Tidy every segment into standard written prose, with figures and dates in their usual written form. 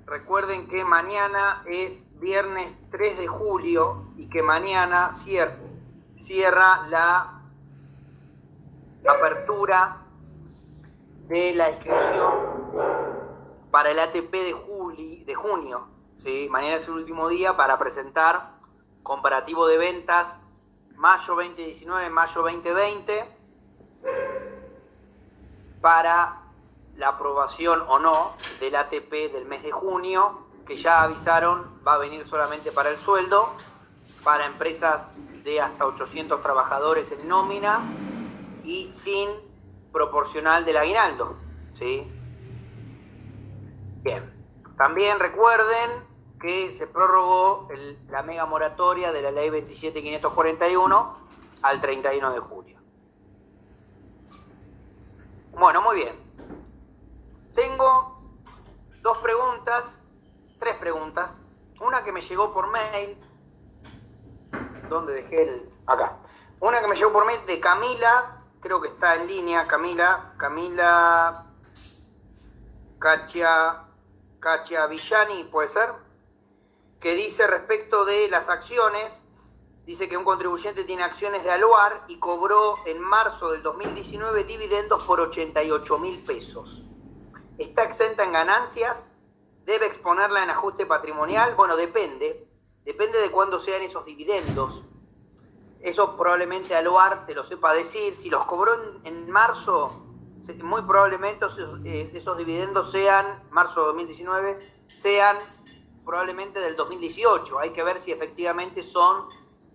recuerden que mañana es viernes 3 de julio y que mañana cierra la apertura de la inscripción para el ATP de junio. ¿Sí? Mañana es el último día para presentar comparativo de ventas mayo 2019, mayo 2020 para la aprobación o no del ATP del mes de junio, que ya avisaron va a venir solamente para el sueldo, para empresas de hasta 800 trabajadores en nómina y sin proporcional del aguinaldo. ¿Sí? Bien. También recuerden que se prorrogó la mega moratoria de la ley 27.541 al 31 de julio. Bueno, muy bien. Tengo tres preguntas. Una que me llegó por mail. ¿Dónde dejé acá? Una que me llegó por mail de Camila, creo que está en línea, Camila Cacciavillani, puede ser, que dice respecto de las acciones, dice que un contribuyente tiene acciones de Aluar y cobró en marzo del 2019 dividendos por 88.000 pesos. ¿Está exenta en ganancias? ¿Debe exponerla en ajuste patrimonial? Bueno, depende de cuándo sean esos dividendos. Eso probablemente Aluar te lo sepa decir. Si los cobró en marzo, muy probablemente esos dividendos sean, marzo de 2019, sean probablemente del 2018. Hay que ver si efectivamente son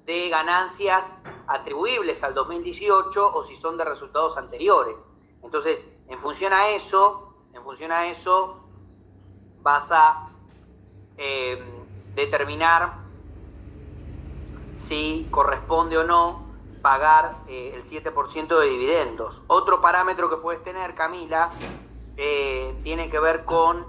de ganancias atribuibles al 2018 o si son de resultados anteriores. Entonces, en función a eso vas a determinar si corresponde o no pagar el 7% de dividendos. Otro parámetro que puedes tener, Camila, tiene que ver con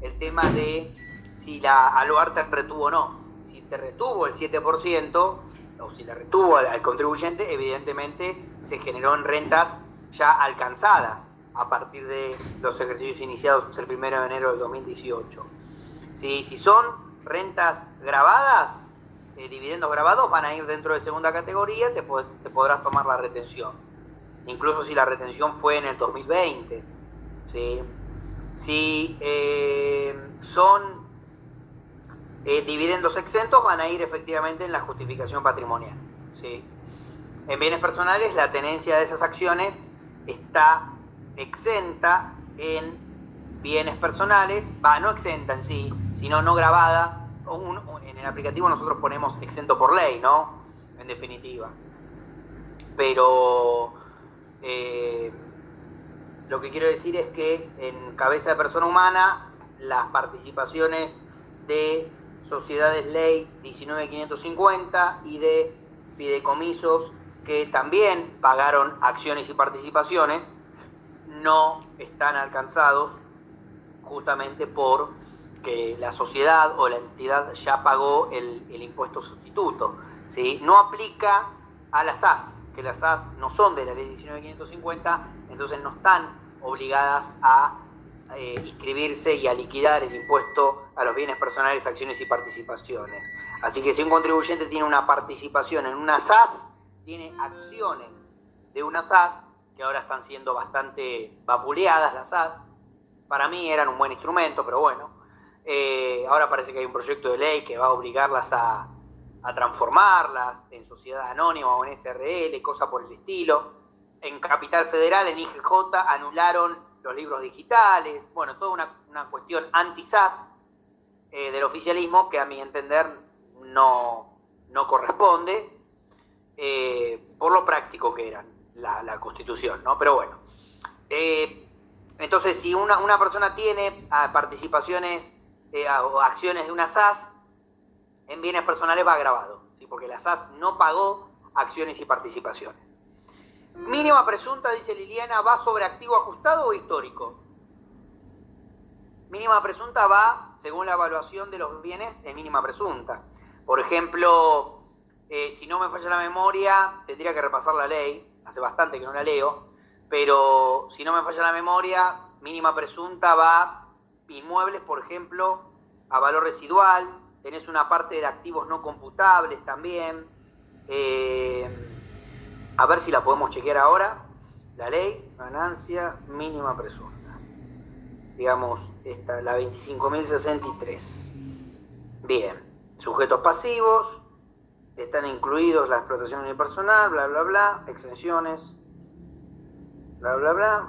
el tema de si la Aluar te retuvo o no. Si te retuvo el 7%, o si le retuvo al contribuyente, evidentemente se generó en rentas ya alcanzadas a partir de los ejercicios iniciados el 1 de enero del 2018. Si son rentas grabadas, dividendos grabados, van a ir dentro de segunda categoría, te podrás tomar la retención. Incluso si la retención fue en el 2020. ¿Sí? Si son dividendos exentos, van a ir efectivamente en la justificación patrimonial. ¿Sí? En bienes personales, la tenencia de esas acciones está exenta en bienes personales, no exenta en sí, sino no grabada. En el aplicativo nosotros ponemos exento por ley, ¿no? En definitiva. Pero lo que quiero decir es que en cabeza de persona humana, las participaciones de sociedades ley 19.550 y de fideicomisos que también pagaron acciones y participaciones no están alcanzados justamente por que la sociedad o la entidad ya pagó el impuesto sustituto. ¿Sí? No aplica a las SAS, que las SAS no son de la ley 19.550, entonces no están obligadas a inscribirse y a liquidar el impuesto a los bienes personales, acciones y participaciones. Así que si un contribuyente tiene una participación en una SAS, tiene acciones de una SAS, que ahora están siendo bastante vapuleadas las SAS, para mí eran un buen instrumento, pero bueno, ahora parece que hay un proyecto de ley que va a obligarlas a transformarlas en sociedad anónima o en SRL, cosa por el estilo. En Capital Federal, en IGJ, anularon los libros digitales. Bueno, toda una cuestión anti-SAS del oficialismo que a mi entender no corresponde por lo práctico que era la Constitución, ¿no? Pero bueno. Entonces, si una persona tiene participaciones o acciones de una SAS, en bienes personales va agravado, ¿sí? Porque la SAS no pagó acciones y participaciones. Mínima presunta, dice Liliana, ¿va sobre activo ajustado o histórico? Mínima presunta va según la evaluación de los bienes en mínima presunta. Por ejemplo, si no me falla la memoria, tendría que repasar la ley, hace bastante que no la leo, pero si no me falla la memoria, mínima presunta va inmuebles, por ejemplo, a valor residual. Tenés una parte de activos no computables también. A ver si la podemos chequear ahora. La ley, ganancia mínima presunta. Digamos, esta, la 25.063. Bien. Sujetos pasivos. Están incluidos la explotación unipersonal, bla, bla, bla. Exenciones. Bla, bla, bla.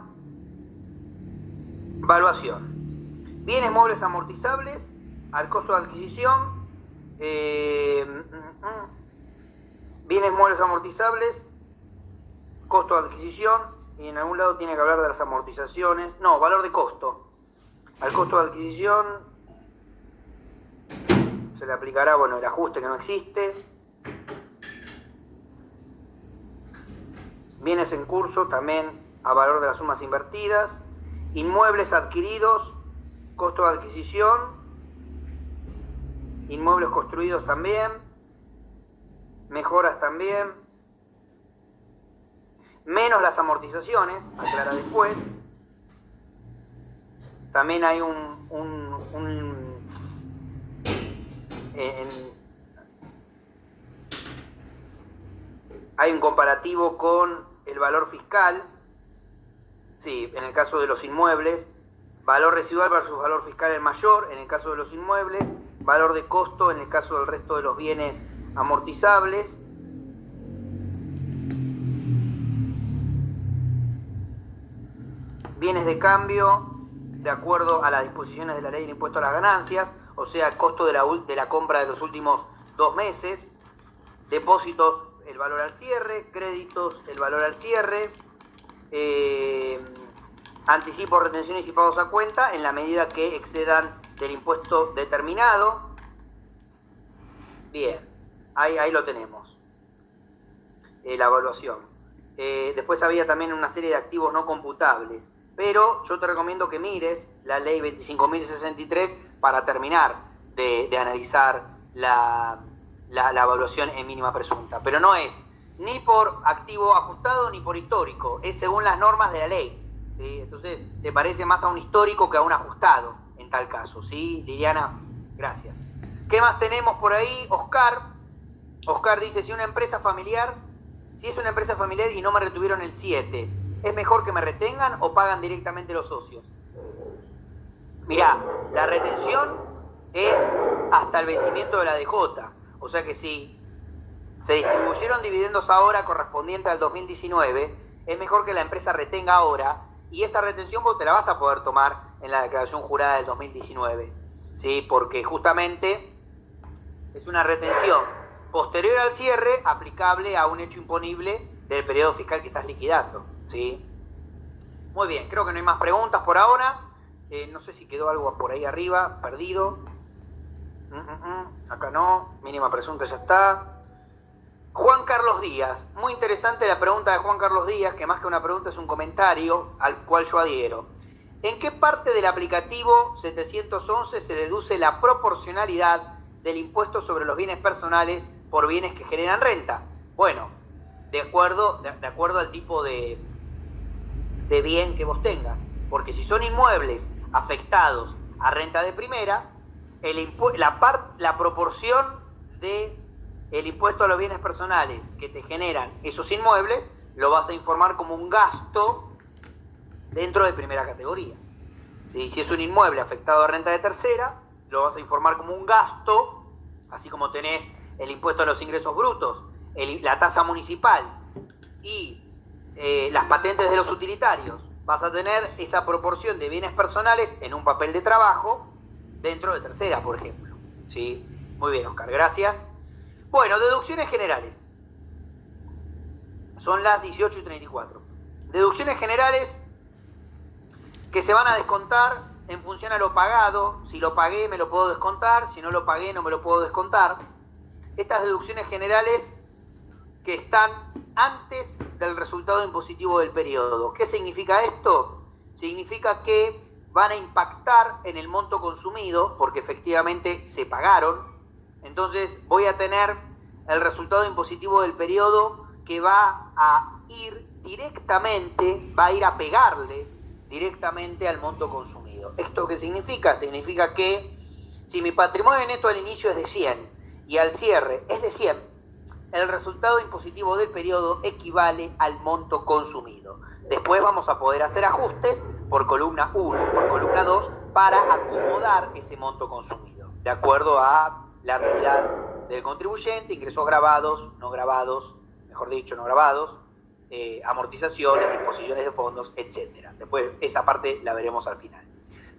Valuación. Bienes muebles amortizables al costo de adquisición. Bienes muebles amortizables, costo de adquisición, y en algún lado tiene que hablar de las amortizaciones. No, valor de costo. Al costo de adquisición se le aplicará, bueno, el ajuste que no existe. Bienes en curso también a valor de las sumas invertidas. Inmuebles adquiridos, costo de adquisición. Inmuebles construidos también. Mejoras también. Menos las amortizaciones, aclara después. También hay hay un comparativo con el valor fiscal. Sí, en el caso de los inmuebles, valor residual versus valor fiscal el mayor, en el caso de los inmuebles, valor de costo en el caso del resto de los bienes amortizables. Bienes de cambio, de acuerdo a las disposiciones de la ley del impuesto a las ganancias, o sea, el costo de la compra de los últimos 2 meses. Depósitos, el valor al cierre. Créditos, el valor al cierre. Anticipos, retenciones y pagos a cuenta en la medida que excedan del impuesto determinado. Bien, ahí lo tenemos, la evaluación. Después había también una serie de activos no computables, pero yo te recomiendo que mires la ley 25.063 para terminar de analizar la evaluación en mínima presunta. Pero no es ni por activo ajustado ni por histórico, es según las normas de la ley, ¿sí? Entonces se parece más a un histórico que a un ajustado en tal caso, ¿sí, Liliana? Gracias. ¿Qué más tenemos por ahí? Oscar dice, si es una empresa familiar y no me retuvieron el 7, ¿es mejor que me retengan o pagan directamente los socios? Mirá, la retención es hasta el vencimiento de la DJ. O sea que si se distribuyeron dividendos ahora correspondiente al 2019, es mejor que la empresa retenga ahora, y esa retención vos te la vas a poder tomar en la declaración jurada del 2019, ¿sí? Porque justamente es una retención posterior al cierre aplicable a un hecho imponible del periodo fiscal que estás liquidando, ¿sí? Muy bien, creo que no hay más preguntas por ahora. No sé si quedó algo por ahí arriba, perdido. Acá no, mínima presunta ya está. Juan Carlos Díaz, muy interesante la pregunta de Juan Carlos Díaz, que más que una pregunta es un comentario al cual yo adhiero. ¿En qué parte del aplicativo 711 se deduce la proporcionalidad del impuesto sobre los bienes personales por bienes que generan renta? Bueno, de acuerdo al tipo de bien que vos tengas, porque si son inmuebles afectados a renta de primera, la proporción de el impuesto a los bienes personales que te generan esos inmuebles lo vas a informar como un gasto dentro de primera categoría. ¿Sí? Si es un inmueble afectado a renta de tercera, lo vas a informar como un gasto, así como tenés el impuesto a los ingresos brutos, la tasa municipal y las patentes de los utilitarios. Vas a tener esa proporción de bienes personales en un papel de trabajo dentro de tercera, por ejemplo. ¿Sí? Muy bien, Oscar, gracias. Bueno, deducciones generales. Son las 18:34. Deducciones generales que se van a descontar en función a lo pagado. Si lo pagué, me lo puedo descontar. Si no lo pagué, no me lo puedo descontar. Estas deducciones generales que están antes del resultado impositivo del periodo. ¿Qué significa esto? Significa que van a impactar en el monto consumido, porque efectivamente se pagaron. Entonces voy a tener el resultado impositivo del periodo que va a ir directamente, va a ir a pegarle directamente al monto consumido. ¿Esto qué significa? Significa que si mi patrimonio neto al inicio es de 100 y al cierre es de 100, el resultado impositivo del periodo equivale al monto consumido. Después vamos a poder hacer ajustes por columna 1, por columna 2, para acomodar ese monto consumido, de acuerdo a la realidad del contribuyente, ingresos grabados, no grabados, mejor dicho, no grabados, amortizaciones, disposiciones de fondos, etc. Después esa parte la veremos al final.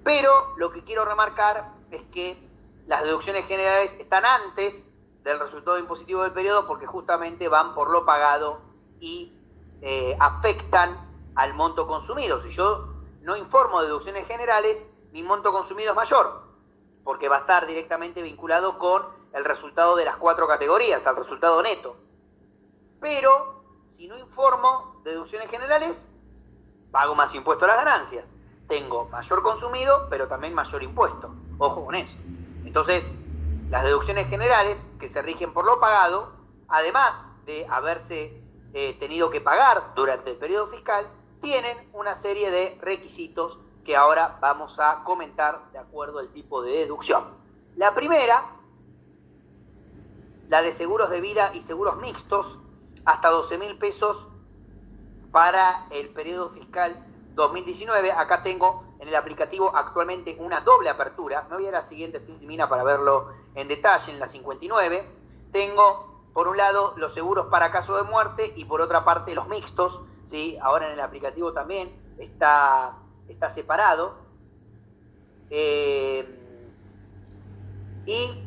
Pero lo que quiero remarcar es que las deducciones generales están antes del resultado impositivo del periodo porque justamente van por lo pagado y afectan al monto consumido. Si yo no informo de deducciones generales, mi monto consumido es mayor, porque va a estar directamente vinculado con el resultado de las 4 categorías, al resultado neto. Pero si no informo de deducciones generales, pago más impuesto a las ganancias. Tengo mayor consumido, pero también mayor impuesto. Ojo con eso. Entonces, las deducciones generales, que se rigen por lo pagado, además de haberse tenido que pagar durante el periodo fiscal, tienen una serie de requisitos que ahora vamos a comentar de acuerdo al tipo de deducción. La primera, la de seguros de vida y seguros mixtos, hasta 12.000 pesos para el periodo fiscal 2019. Acá tengo en el aplicativo actualmente una doble apertura. Me voy a la siguiente filmina para verlo en detalle, en la 59. Tengo, por un lado, los seguros para caso de muerte y por otra parte los mixtos, ¿sí? Ahora en el aplicativo también está separado. Y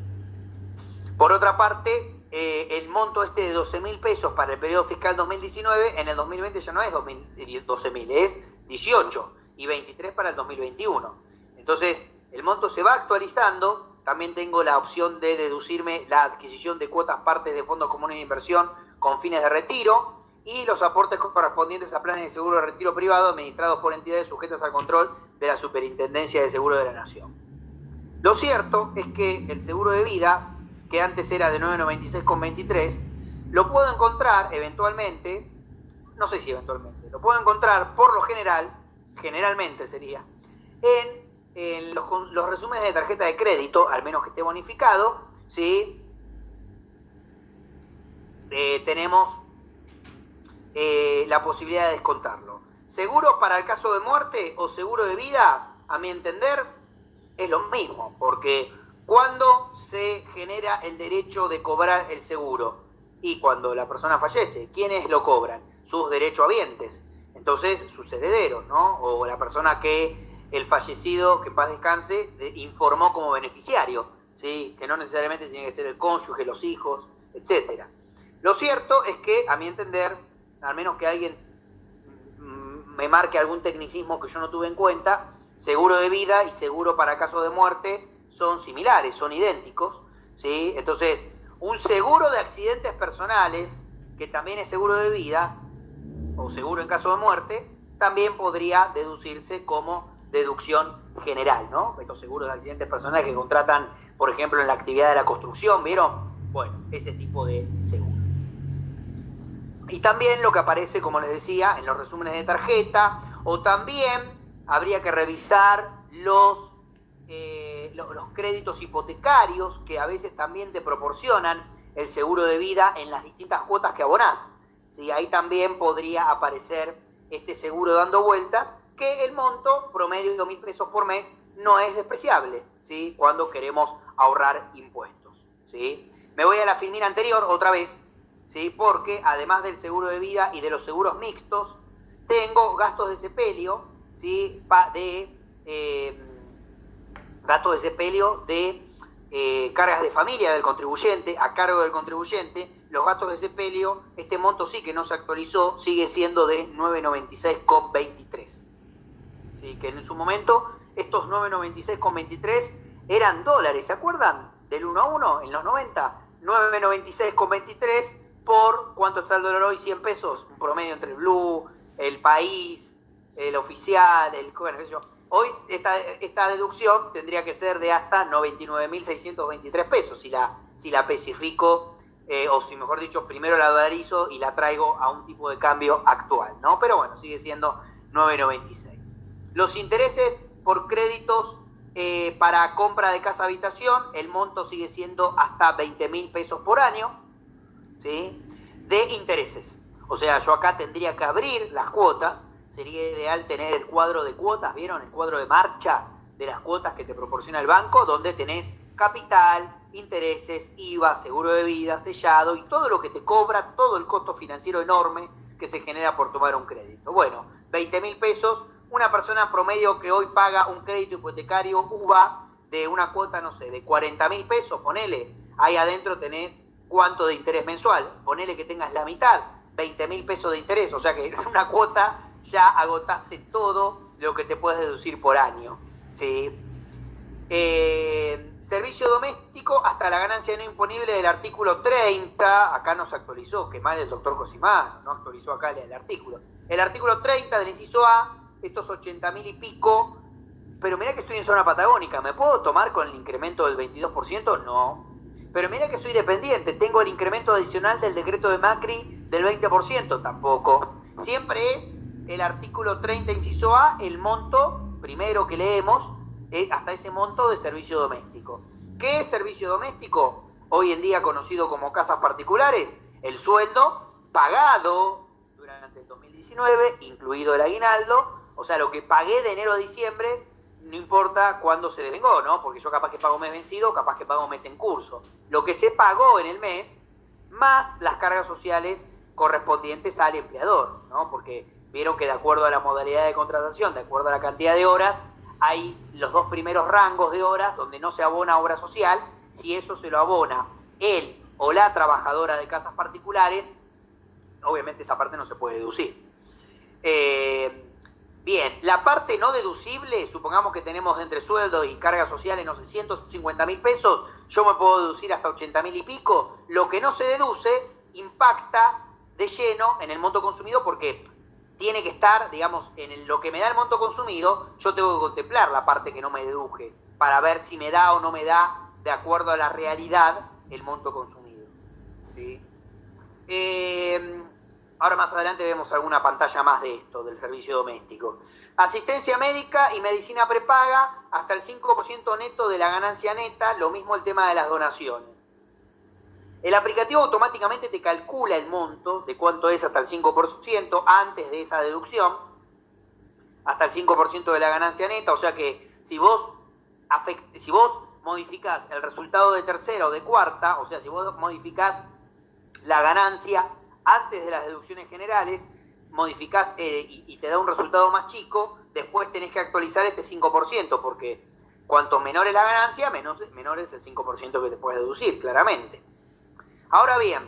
por otra parte, el monto de 12.000 pesos para el periodo fiscal 2019, en el 2020 ya no es 12.000, es 18 y 23 para el 2021. Entonces, el monto se va actualizando. También tengo la opción de deducirme la adquisición de cuotas partes de fondos comunes de inversión con fines de retiro y los aportes correspondientes a planes de seguro de retiro privado administrados por entidades sujetas al control de la Superintendencia de Seguro de la Nación. Lo cierto es que el seguro de vida, que antes era de 996,23, lo puedo encontrar eventualmente, no sé si eventualmente, lo puedo encontrar por lo general, generalmente sería, en los resúmenes de tarjeta de crédito, al menos que esté bonificado, ¿sí? Tenemos la posibilidad de descontarlo. Seguro para el caso de muerte o seguro de vida, a mi entender, es lo mismo, porque cuando se genera el derecho de cobrar el seguro y cuando la persona fallece, ¿quiénes lo cobran? Sus derechohabientes, entonces sus herederos, ¿no? O la persona que el fallecido, que en paz descanse, informó como beneficiario, ¿sí? Que no necesariamente tiene que ser el cónyuge, los hijos, etc. Lo cierto es que, a mi entender, al menos que alguien me marque algún tecnicismo que yo no tuve en cuenta, seguro de vida y seguro para caso de muerte son similares, son idénticos, ¿sí? Entonces, un seguro de accidentes personales, que también es seguro de vida, o seguro en caso de muerte, también podría deducirse como deducción general, ¿no? Estos seguros de accidentes personales que contratan, por ejemplo, en la actividad de la construcción, ¿vieron? Bueno, ese tipo de seguro. Y también lo que aparece, como les decía, en los resúmenes de tarjeta, o también habría que revisar los créditos hipotecarios que a veces también te proporcionan el seguro de vida en las distintas cuotas que abonás. ¿Sí? Ahí también podría aparecer este seguro dando vueltas, que el monto promedio de 2.000 pesos por mes no es despreciable, ¿sí? Cuando queremos ahorrar impuestos, ¿sí? Me voy a la filmina anterior otra vez, ¿sí? Porque además del seguro de vida y de los seguros mixtos, tengo gastos de sepelio, ¿sí? Gastos de sepelio de cargas de familia del contribuyente, a cargo del contribuyente. Los gastos de sepelio, este monto sí que no se actualizó, sigue siendo de 996,23. ¿Sí? Que en su momento estos 996,23 eran dólares, ¿se acuerdan? Del 1 a 1 en los 90, 996,23 por, ¿cuánto está el dólar hoy? 100 pesos, un promedio entre el Blue, el País, el Oficial, bueno, qué sé yo. Hoy esta deducción tendría que ser de hasta 99.623 pesos si la especifico, o si mejor dicho, primero la dolarizo y la traigo a un tipo de cambio actual, ¿no? Pero bueno, sigue siendo 9.96. Los intereses por créditos para compra de casa habitación, el monto sigue siendo hasta 20.000 pesos por año, ¿sí? De intereses. O sea, yo acá tendría que abrir las cuotas. Sería ideal tener el cuadro de cuotas, ¿vieron? El cuadro de marcha de las cuotas que te proporciona el banco, donde tenés capital, intereses, IVA, seguro de vida, sellado y todo lo que te cobra, todo el costo financiero enorme que se genera por tomar un crédito. Bueno, 20.000 pesos, una persona promedio que hoy paga un crédito hipotecario UVA de una cuota, no sé, de 40.000 pesos, ponele, ahí adentro tenés cuánto de interés mensual, ponele que tengas la mitad, 20.000 pesos de interés, o sea que en una cuota ya agotaste todo lo que te puedes deducir por año, ¿sí? Servicio doméstico hasta la ganancia no imponible del artículo 30, acá no se actualizó, que mal el doctor Cosimano, no actualizó acá el artículo. El artículo 30 del inciso A, estos 80.000 y pico, pero mirá que estoy en zona patagónica, ¿me puedo tomar con el incremento del 22%? No. Pero mirá que soy dependiente, tengo el incremento adicional del decreto de Macri del 20%, tampoco. Siempre es el artículo 30, inciso A, el monto, primero que leemos, hasta ese monto de servicio doméstico. ¿Qué es servicio doméstico? Hoy en día conocido como casas particulares, el sueldo pagado durante el 2019, incluido el aguinaldo, o sea, lo que pagué de enero a diciembre, no importa cuándo se devengó, ¿no? Porque yo capaz que pago mes vencido, capaz que pago mes en curso. Lo que se pagó en el mes, más las cargas sociales correspondientes al empleador, ¿no? Porque vieron que de acuerdo a la modalidad de contratación, de acuerdo a la cantidad de horas, hay los dos primeros rangos de horas donde no se abona obra social. Si eso se lo abona él o la trabajadora de casas particulares, obviamente esa parte no se puede deducir. Bien, la parte no deducible, supongamos que tenemos entre sueldos y cargas sociales, no sé, 150.000 pesos, yo me puedo deducir hasta 80.000 y pico. Lo que no se deduce impacta de lleno en el monto consumido porque tiene que estar, digamos, en lo que me da el monto consumido, yo tengo que contemplar la parte que no me deduje para ver si me da o no me da, de acuerdo a la realidad, el monto consumido, ¿sí? Ahora más adelante vemos alguna pantalla más de esto, del servicio doméstico. Asistencia médica y medicina prepaga hasta el 5% neto de la ganancia neta, lo mismo el tema de las donaciones. El aplicativo automáticamente te calcula el monto de cuánto es hasta el 5% antes de esa deducción, hasta el 5% de la ganancia neta, o sea que si vos modificás el resultado de tercera o de cuarta, o sea, si vos modificás la ganancia antes de las deducciones generales, modificás y te da un resultado más chico, después tenés que actualizar este 5%, porque cuanto menor es la ganancia, menor es el 5% que te puedes deducir, claramente. Ahora bien,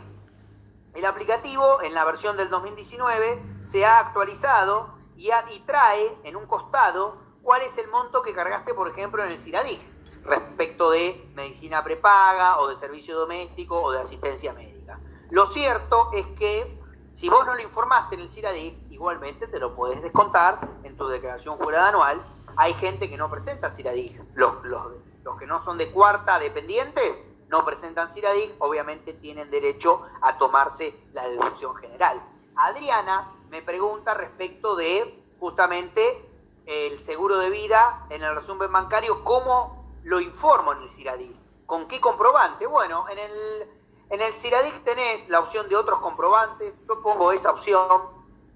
el aplicativo en la versión del 2019 se ha actualizado y trae en un costado cuál es el monto que cargaste, por ejemplo, en el CIRADIG, respecto de medicina prepaga o de servicio doméstico o de asistencia médica. Lo cierto es que si vos no lo informaste en el CIRADIG, igualmente te lo podés descontar en tu declaración jurada anual. Hay gente que no presenta CIRADIG. Los que no son de cuarta dependientes no presentan CIRADIG, obviamente tienen derecho a tomarse la deducción general. Adriana me pregunta respecto de justamente el seguro de vida en el resumen bancario, ¿cómo lo informo en el CIRADIG? ¿Con qué comprobante? Bueno, en el CIRADIG tenés la opción de otros comprobantes. Yo pongo esa opción,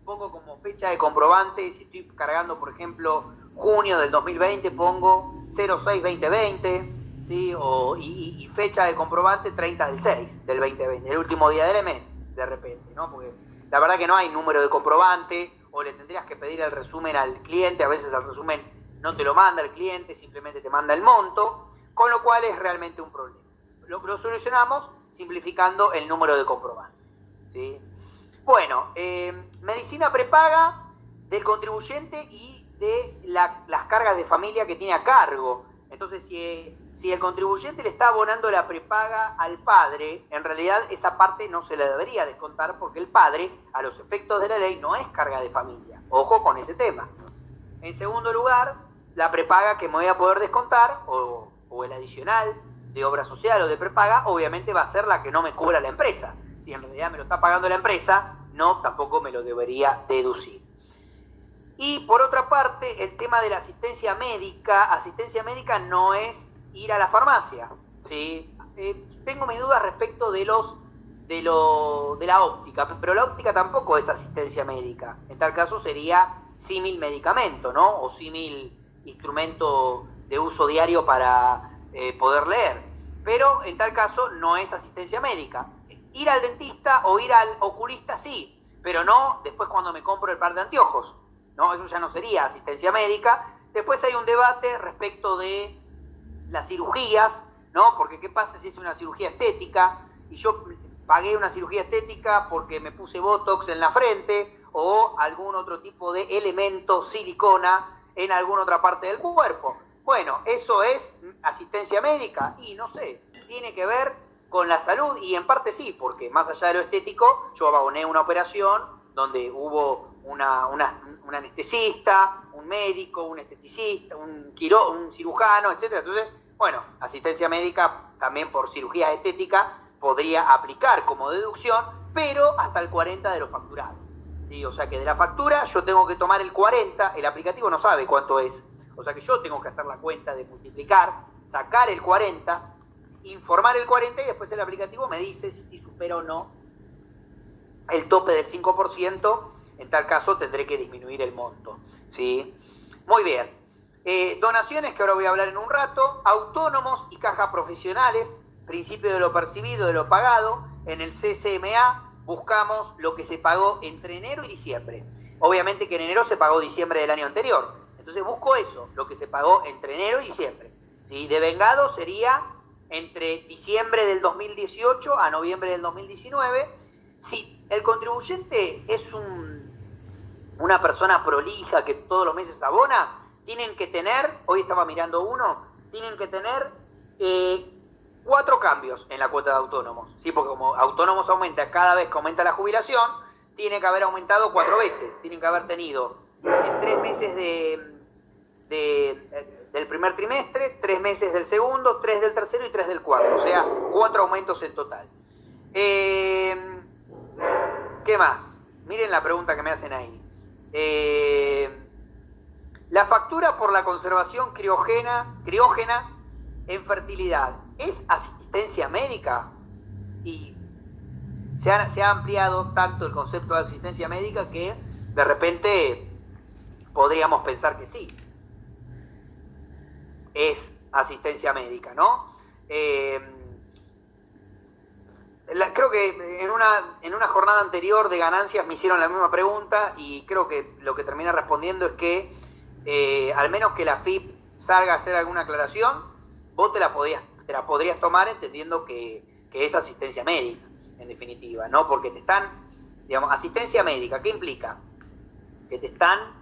pongo como fecha de comprobante, si estoy cargando, por ejemplo, junio del 2020, pongo 06-2020, ¿sí? Y fecha de comprobante 30 del 6 del 2020, el último día del mes, de repente, ¿no? Porque la verdad que no hay número de comprobante, o le tendrías que pedir el resumen al cliente, a veces el resumen no te lo manda el cliente, simplemente te manda el monto, con lo cual es realmente un problema. Lo solucionamos simplificando el número de comprobante, ¿sí? Bueno, medicina prepaga del contribuyente y de las cargas de familia que tiene a cargo. Entonces, si el contribuyente le está abonando la prepaga al padre, en realidad esa parte no se le debería descontar porque el padre, a los efectos de la ley, no es carga de familia. Ojo con ese tema. En segundo lugar, la prepaga que me voy a poder descontar, o el adicional de obra social o de prepaga, obviamente va a ser la que no me cubra la empresa. Si en realidad me lo está pagando la empresa, no, tampoco me lo debería deducir. Y por otra parte, el tema de la asistencia médica no es ir a la farmacia, ¿sí? Tengo mis dudas respecto de la óptica, pero la óptica tampoco es asistencia médica. En tal caso sería símil medicamento, ¿no? O símil instrumento de uso diario para poder leer. Pero en tal caso no es asistencia médica. Ir al dentista o ir al oculista sí, pero no después cuando me compro el par de anteojos, ¿no? Eso ya no sería asistencia médica. Después hay un debate respecto de las cirugías, ¿no? Porque ¿qué pasa si es una cirugía estética y yo pagué una cirugía estética porque me puse botox en la frente o algún otro tipo de elemento silicona en alguna otra parte del cuerpo? Bueno, ¿eso es asistencia médica? Y no sé, tiene que ver con la salud y en parte sí, porque más allá de lo estético, yo aboné una operación donde hubo un anestesista, un médico, un esteticista, un cirujano, etc. Entonces, bueno, asistencia médica también por cirugías estéticas podría aplicar como deducción, pero hasta el 40 de los facturados. ¿Sí? O sea que de la factura yo tengo que tomar el 40, el aplicativo no sabe cuánto es. O sea que yo tengo que hacer la cuenta de multiplicar, sacar el 40, informar el 40 y después el aplicativo me dice si supera o no el tope del 5%. En tal caso tendré que disminuir el monto, ¿sí? Muy bien. Donaciones, que ahora voy a hablar en un rato. Autónomos y cajas profesionales. Principio de lo percibido, de lo pagado. En el CCMA buscamos lo que se pagó entre enero y diciembre. Obviamente que en enero se pagó diciembre del año anterior. Entonces busco eso, lo que se pagó entre enero y diciembre. ¿Sí? Devengado sería entre diciembre del 2018 a noviembre del 2019. Si el contribuyente es una persona prolija que todos los meses abona, tienen que tener, hoy estaba mirando uno, tienen que tener 4 cambios en la cuota de autónomos, ¿sí? Porque como autónomos aumenta cada vez que aumenta la jubilación, tiene que haber aumentado 4 veces, tienen que haber tenido en 3 meses del primer trimestre, 3 meses del segundo, 3 del tercero y 3 del cuarto, o sea, 4 aumentos en total. ¿Qué más? Miren la pregunta que me hacen ahí. La factura por la conservación criógena en fertilidad, ¿es asistencia médica? Y se ha ampliado tanto el concepto de asistencia médica que de repente podríamos pensar que sí. Es asistencia médica, ¿no? Creo que en una jornada anterior de ganancias me hicieron la misma pregunta y creo que lo que termina respondiendo es que al menos que la FIP salga a hacer alguna aclaración, vos te la podrías tomar entendiendo que es asistencia médica, en definitiva, ¿no? Porque te están, digamos, asistencia médica, ¿qué implica? Que te están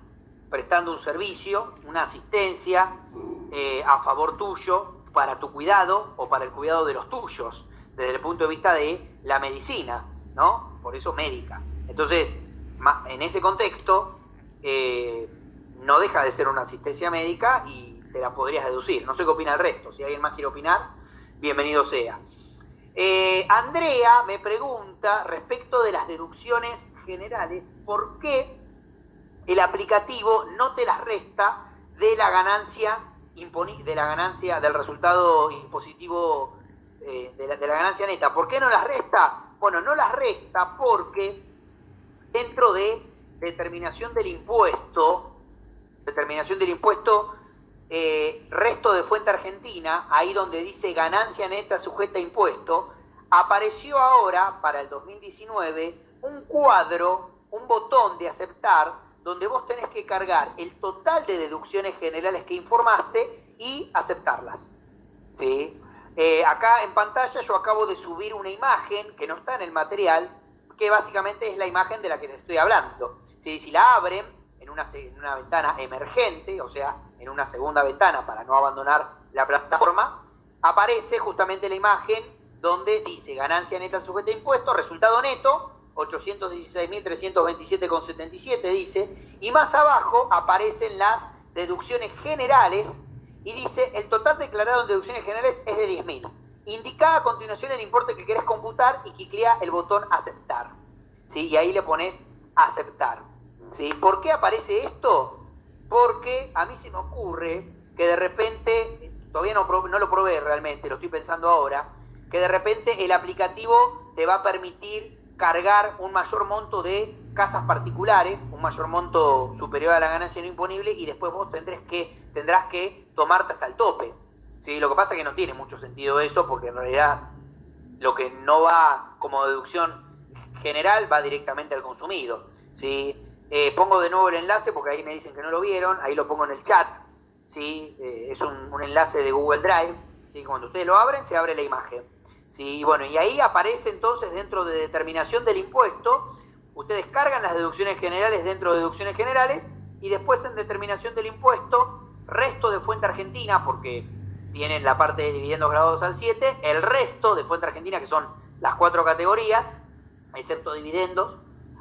prestando un servicio, una asistencia a favor tuyo, para tu cuidado o para el cuidado de los tuyos, desde el punto de vista de la medicina, ¿no? Por eso médica. Entonces, en ese contexto, no deja de ser una asistencia médica y te la podrías deducir. No sé qué opina el resto. Si alguien más quiere opinar, bienvenido sea. Andrea me pregunta respecto de las deducciones generales, ¿por qué el aplicativo no te las resta de la ganancia del resultado impositivo, de la ganancia neta? ¿Por qué no las resta? Bueno, no las resta porque dentro de determinación del impuesto, resto de fuente argentina, ahí donde dice ganancia neta sujeta a impuesto, apareció ahora para el 2019 un cuadro, un botón de aceptar, donde vos tenés que cargar el total de deducciones generales que informaste y aceptarlas, ¿sí? Acá en pantalla yo acabo de subir una imagen que no está en el material, que básicamente es la imagen de la que les estoy hablando. ¿Sí? Si la abren en una ventana emergente, o sea, en una segunda ventana para no abandonar la plataforma, aparece justamente la imagen donde dice ganancia neta sujeta a impuestos, resultado neto, 816.327,77 dice, y más abajo aparecen las deducciones generales y dice el total declarado en deducciones generales es de 10.000. Indica a continuación el importe que querés computar y cliclea el botón aceptar, ¿sí? Y ahí le pones aceptar. ¿Sí? ¿Por qué aparece esto? Porque a mí se me ocurre que de repente, todavía no lo probé realmente, lo estoy pensando ahora, que de repente el aplicativo te va a permitir cargar un mayor monto de casas particulares, un mayor monto superior a la ganancia no imponible, y después vos tendrás que tomarte hasta el tope. ¿Sí? Lo que pasa es que no tiene mucho sentido eso, porque en realidad lo que no va como deducción general va directamente al consumido. ¿Sí? Pongo de nuevo el enlace porque ahí me dicen que no lo vieron, ahí lo pongo en el chat. ¿Sí? Es un enlace de Google Drive. ¿Sí? Cuando ustedes lo abren, se abre la imagen. ¿Sí? Bueno, y ahí aparece entonces dentro de determinación del impuesto, ustedes cargan las deducciones generales dentro de deducciones generales y después en determinación del impuesto, resto de fuente argentina, porque tienen la parte de dividendos graduados al 7, el resto de fuente argentina, que son las 4 categorías, excepto dividendos,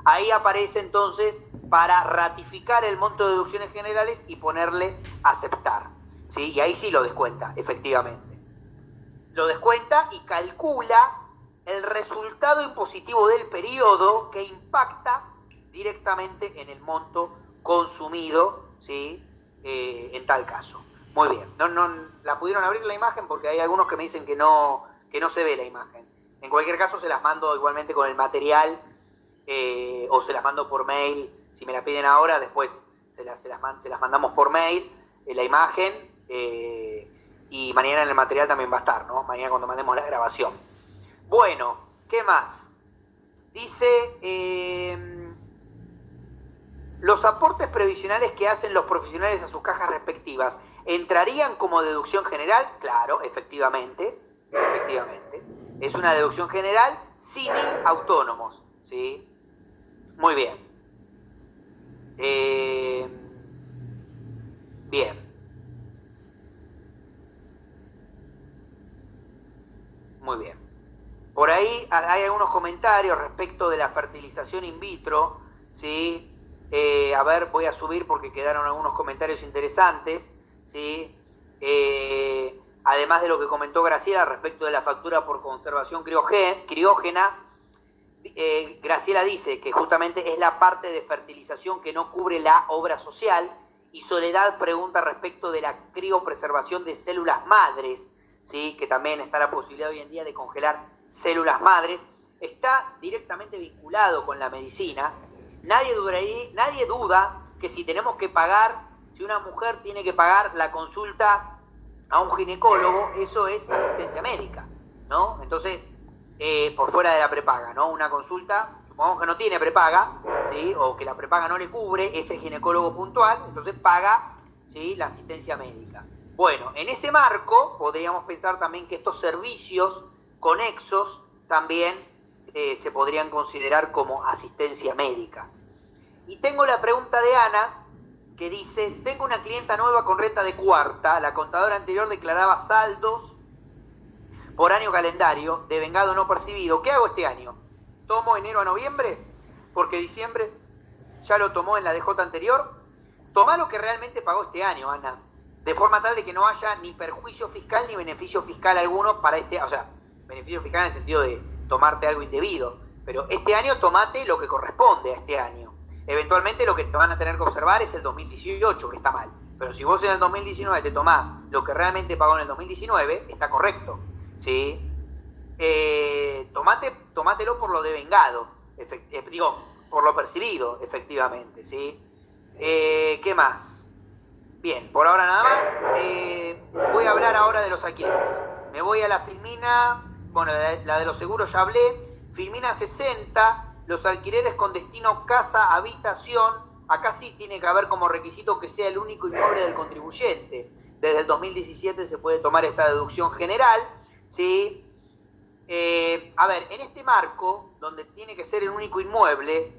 ahí aparece entonces para ratificar el monto de deducciones generales y ponerle aceptar. ¿Sí? Y ahí sí lo descuenta, efectivamente. Lo descuenta y calcula el resultado impositivo del periodo que impacta directamente en el monto consumido, ¿sí? En tal caso. Muy bien. No la pudieron abrir la imagen porque hay algunos que me dicen que no se ve la imagen. En cualquier caso se las mando igualmente con el material o se las mando por mail. Si me la piden ahora, después se las mandamos por mail, la imagen, y mañana en el material también va a estar, ¿no? Mañana cuando mandemos la grabación. Bueno, ¿qué más? Dice, los aportes previsionales que hacen los profesionales a sus cajas respectivas, ¿entrarían como deducción general? Claro, efectivamente. Es una deducción general sin autónomos, ¿sí? Muy bien. Bien. Muy bien. Por ahí hay algunos comentarios respecto de la fertilización in vitro, ¿sí? A ver, voy a subir porque quedaron algunos comentarios interesantes, ¿sí? Además de lo que comentó Graciela respecto de la factura por conservación criógena, Graciela dice que justamente es la parte de fertilización que no cubre la obra social, y Soledad pregunta respecto de la criopreservación de células madres, ¿sí? Que también está la posibilidad hoy en día de congelar células madres. Está directamente vinculado con la medicina. Nadie duda que si tenemos que pagar, si una mujer tiene que pagar la consulta a un ginecólogo, eso es asistencia médica, ¿no? Entonces, por fuera de la prepaga, ¿no? Una consulta, supongamos que no tiene prepaga, ¿sí? O que la prepaga no le cubre ese ginecólogo puntual, entonces paga, ¿sí? La asistencia médica. Bueno, en ese marco podríamos pensar también que estos servicios conexos también se podrían considerar como asistencia médica. Y tengo la pregunta de Ana, que dice, tengo una clienta nueva con renta de cuarta, la contadora anterior declaraba saldos por año calendario, devengado no percibido. ¿Qué hago este año? ¿Tomo enero a noviembre? Porque diciembre ya lo tomó en la DJ anterior. Tomá lo que realmente pagó este año, Ana, de forma tal de que no haya ni perjuicio fiscal ni beneficio fiscal alguno para este, o sea, beneficio fiscal en el sentido de tomarte algo indebido, pero este año tomate lo que corresponde a este año. Eventualmente lo que te van a tener que observar es el 2018, que está mal, pero si vos en el 2019 te tomás lo que realmente pagó en el 2019, está correcto, ¿sí? Tomátelo por lo devengado, por lo percibido, efectivamente, ¿sí? ¿Qué más? Bien, por ahora nada más. Voy a hablar ahora de los alquileres. Me voy a la Filmina, bueno, la de los seguros ya hablé. Filmina 60, los alquileres con destino casa, habitación. Acá sí tiene que haber como requisito que sea el único inmueble del contribuyente. Desde el 2017 se puede tomar esta deducción general, ¿sí? A ver, en este marco, donde tiene que ser el único inmueble,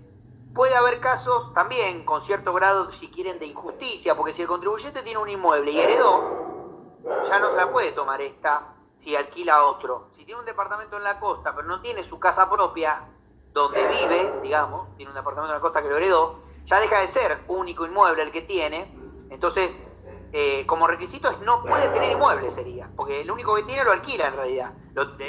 puede haber casos también con cierto grado, si quieren, de injusticia, porque si el contribuyente tiene un inmueble y heredó, ya no se la puede tomar esta si alquila a otro. Si tiene un departamento en la costa, pero no tiene su casa propia donde vive, digamos, tiene un departamento en la costa que lo heredó, ya deja de ser único inmueble el que tiene. Entonces, como requisito es no puede tener inmueble, sería, porque el único que tiene lo alquila en realidad,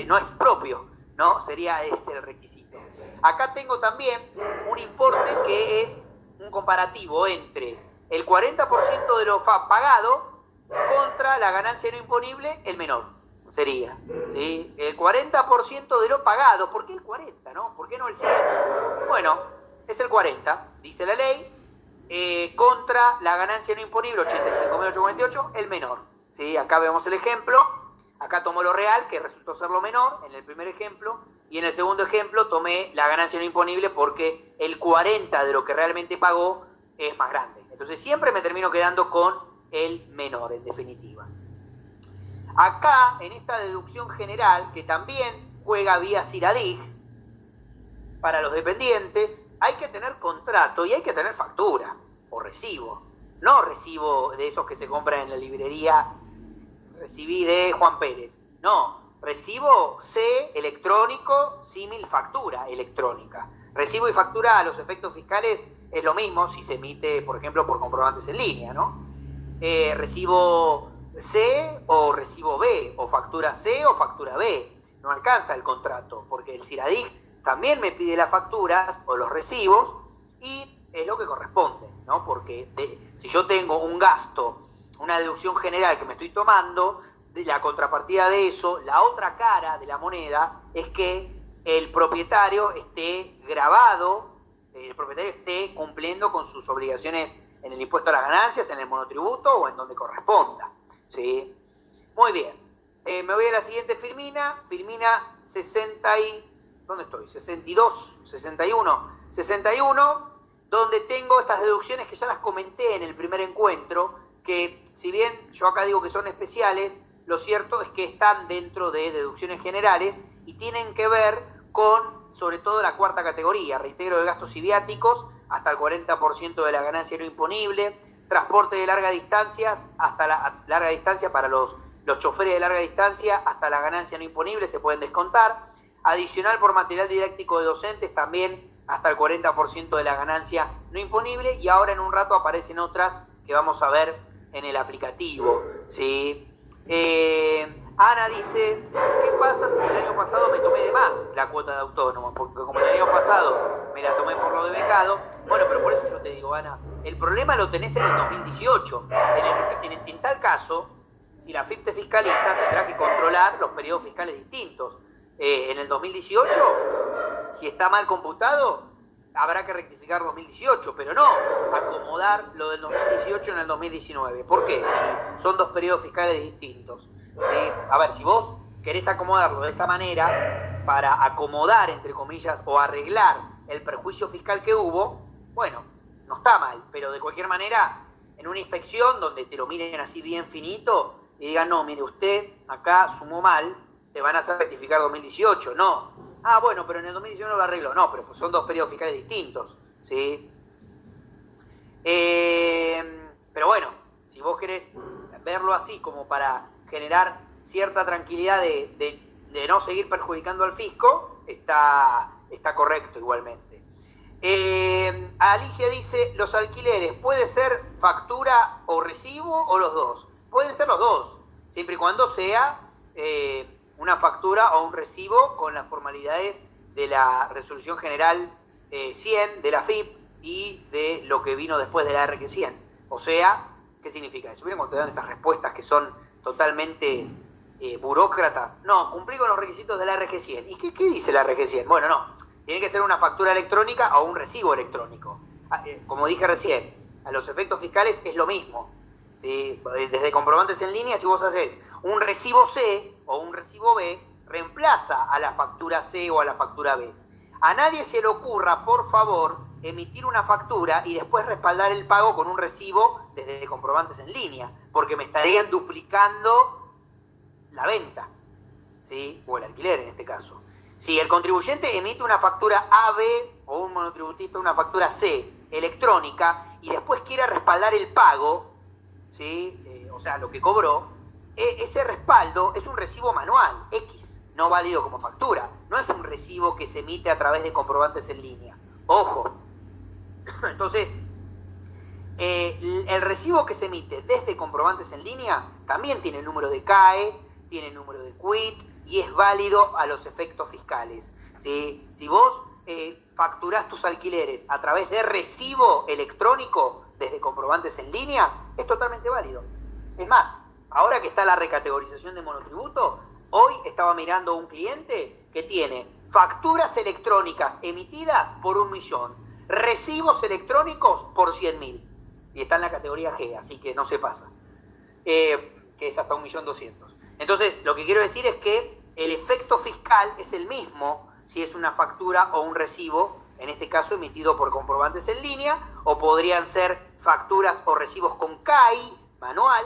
no es propio, ¿no? Sería ese el requisito. Acá tengo también un importe que es un un comparativo entre el 40% de lo pagado contra la ganancia no imponible, el menor. Sería, ¿sí? El 40% de lo pagado. ¿Por qué el 40, no? ¿Por qué no el 100? Bueno, es el 40, dice la ley, contra la ganancia no imponible, 85.848, el menor. ¿Sí? Acá vemos el ejemplo. Acá tomo lo real, que resultó ser lo menor, en el primer ejemplo. Y en el segundo ejemplo tomé la ganancia no imponible porque el 40 de lo que realmente pagó es más grande. Entonces siempre me termino quedando con el menor, en definitiva. Acá, en esta deducción general, que también juega vía CIRADIG, para los dependientes, hay que tener contrato y hay que tener factura o recibo. No recibo de esos que se compran en la librería, recibí de Juan Pérez. No, recibo C electrónico, símil factura electrónica. Recibo y factura a los efectos fiscales es lo mismo si se emite, por ejemplo, por comprobantes en línea, ¿no? Recibo C o recibo B, o factura C o factura B. No alcanza el contrato, porque el CIRADIG también me pide las facturas o los recibos y es lo que corresponde, ¿no? Porque si yo tengo un gasto, una deducción general que me estoy tomando, la contrapartida de eso, la otra cara de la moneda, es que el propietario esté grabado, el propietario esté cumpliendo con sus obligaciones en el impuesto a las ganancias, en el monotributo o en donde corresponda, ¿sí? Muy bien. Me voy a la siguiente filmina, filmina 60 y... ¿Dónde estoy? 62, 61, donde tengo estas deducciones que ya las comenté en el primer encuentro, que si bien yo acá digo que son especiales, lo cierto es que están dentro de deducciones generales y tienen que ver con, sobre todo, la cuarta categoría, reintegro de gastos y viáticos, hasta el 40% de la ganancia no imponible, transporte de larga distancia, hasta la larga distancia para los choferes de larga distancia, hasta la ganancia no imponible se pueden descontar, adicional por material didáctico de docentes también hasta el 40% de la ganancia no imponible, y ahora en un rato aparecen otras que vamos a ver en el aplicativo, ¿sí? Ana dice, ¿qué pasa si el año pasado me tomé de más la cuota de autónomo? Porque como el año pasado me la tomé por lo de becado, bueno, pero por eso yo te digo, Ana, el problema lo tenés en el 2018. En tal caso, si la FIP te fiscaliza, tendrá que controlar los periodos fiscales distintos. En el 2018, si está mal computado, habrá que rectificar 2018, pero no acomodar lo del 2018 en el 2019. ¿Por qué? Si son dos periodos fiscales distintos. ¿Sí? A ver, si vos querés acomodarlo de esa manera, para acomodar, entre comillas, o arreglar el perjuicio fiscal que hubo, bueno, no está mal, pero de cualquier manera, en una inspección donde te lo miren así bien finito y digan, no, mire usted, acá sumó mal, te van a hacer rectificar 2018, no. Ah, bueno, pero en el 2019 lo arreglo. No, pero pues son dos periodos fiscales distintos, ¿sí? Pero bueno, si vos querés verlo así como para generar cierta tranquilidad de no seguir perjudicando al fisco, está correcto igualmente. Alicia dice, los alquileres, ¿puede ser factura o recibo o los dos? Pueden ser los dos, siempre y cuando sea una factura o un recibo con las formalidades de la Resolución General 100 de la FIP y de lo que vino después de la RG 100. O sea, ¿qué significa eso? Miren cuando te dan esas respuestas que son totalmente burócratas. No, cumplí con los requisitos de la RG 100. ¿Y qué dice la RG 100? Bueno, no. Tiene que ser una factura electrónica o un recibo electrónico. Como dije recién, a los efectos fiscales es lo mismo. ¿Sí? Desde comprobantes en línea, si vos haces un recibo C o un recibo B, reemplaza a la factura C o a la factura B. A nadie se le ocurra, por favor, emitir una factura y después respaldar el pago con un recibo desde comprobantes en línea, porque me estarían duplicando la venta, ¿sí? O el alquiler en este caso. Si el contribuyente emite una factura AB o un monotributista una factura C electrónica y después quiere respaldar el pago, ¿sí? O sea, lo que cobró, ese respaldo es un recibo manual, X, no válido como factura. No es un recibo que se emite a través de comprobantes en línea. Ojo. Entonces, el recibo que se emite desde comprobantes en línea también tiene número de CAE, tiene número de CUIT y es válido a los efectos fiscales, ¿sí? Si vos facturás tus alquileres a través de recibo electrónico desde comprobantes en línea, es totalmente válido. Es más, ahora que está la recategorización de monotributo, hoy estaba mirando un cliente que tiene facturas electrónicas emitidas por 1.000.000, recibos electrónicos por 100.000, y está en la categoría G, así que no se pasa, que es hasta 1.200.000. Entonces, lo que quiero decir es que el efecto fiscal es el mismo si es una factura o un recibo, en este caso emitido por comprobantes en línea, o podrían ser facturas o recibos con CAI manual,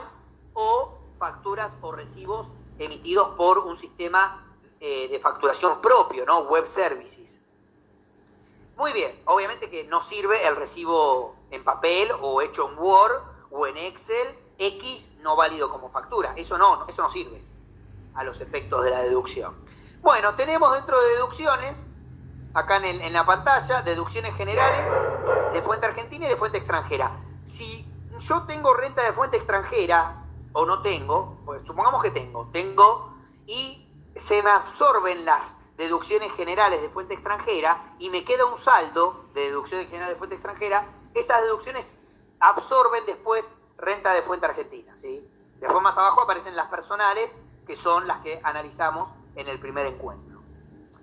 o facturas o recibos emitidos por un sistema de facturación propio, ¿no? Web Services. Muy bien, obviamente que no sirve el recibo en papel o hecho en Word o en Excel, X no válido como factura. Eso no sirve a los efectos de la deducción. Bueno, tenemos dentro de deducciones, acá en la pantalla, deducciones generales de fuente argentina y de fuente extranjera. Si yo tengo renta de fuente extranjera o no tengo, pues supongamos que tengo y se me absorben las deducciones generales de fuente extranjera y me queda un saldo de deducciones generales de fuente extranjera, esas deducciones absorben después renta de fuente argentina, ¿sí? Después más abajo aparecen las personales, que son las que analizamos en el primer encuentro,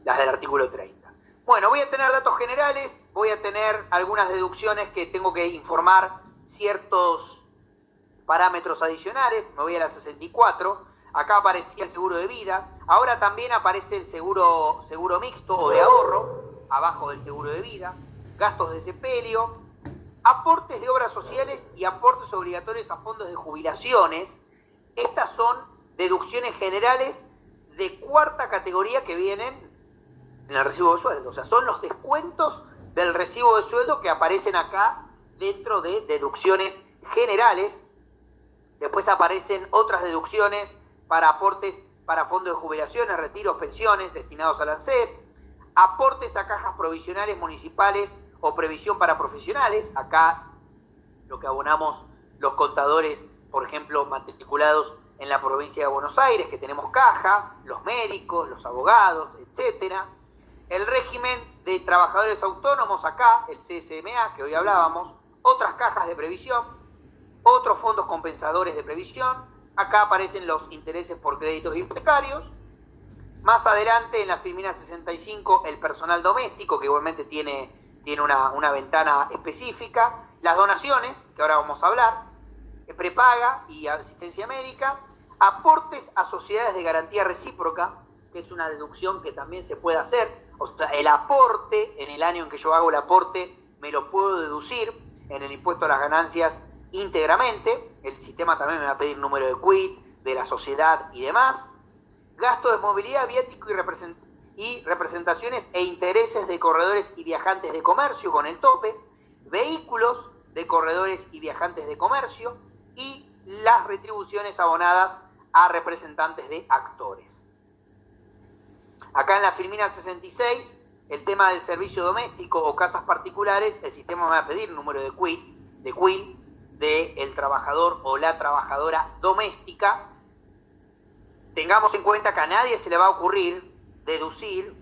las del artículo 30. Bueno, voy a tener datos generales, voy a tener algunas deducciones que tengo que informar ciertos parámetros adicionales, me voy a la 64, acá aparecía el seguro de vida, ahora también aparece el seguro mixto o de ahorro, abajo del seguro de vida, gastos de sepelio, aportes de obras sociales y aportes obligatorios a fondos de jubilaciones. Estas son deducciones generales de cuarta categoría que vienen en el recibo de sueldo. O sea, son los descuentos del recibo de sueldo que aparecen acá dentro de deducciones generales. Después aparecen otras deducciones para aportes para fondos de jubilaciones, retiros, pensiones destinados al ANSES, aportes a cajas provisionales municipales o previsión para profesionales. Acá lo que abonamos los contadores, por ejemplo, matriculados en la provincia de Buenos Aires, que tenemos caja, los médicos, los abogados, etcétera. El régimen de trabajadores autónomos acá, el CSMA, que hoy hablábamos, otras cajas de previsión, otros fondos compensadores de previsión. Acá aparecen los intereses por créditos hipotecarios. Más adelante, en la filmina 65, el personal doméstico, que igualmente tiene una ventana específica. Las donaciones, que ahora vamos a hablar, prepaga y asistencia médica. Aportes a sociedades de garantía recíproca, que es una deducción que también se puede hacer. O sea, el aporte, en el año en que yo hago el aporte, me lo puedo deducir en el impuesto a las ganancias íntegramente. El sistema también me va a pedir número de quit, de la sociedad y demás. Gasto de movilidad, viático y representaciones e intereses de corredores y viajantes de comercio con el tope. Vehículos de corredores y viajantes de comercio. Y las retribuciones abonadas a representantes de actores. Acá en la filmina 66, el tema del servicio doméstico o casas particulares, el sistema me va a pedir número de quit, del trabajador o la trabajadora doméstica. Tengamos en cuenta que a nadie se le va a ocurrir deducir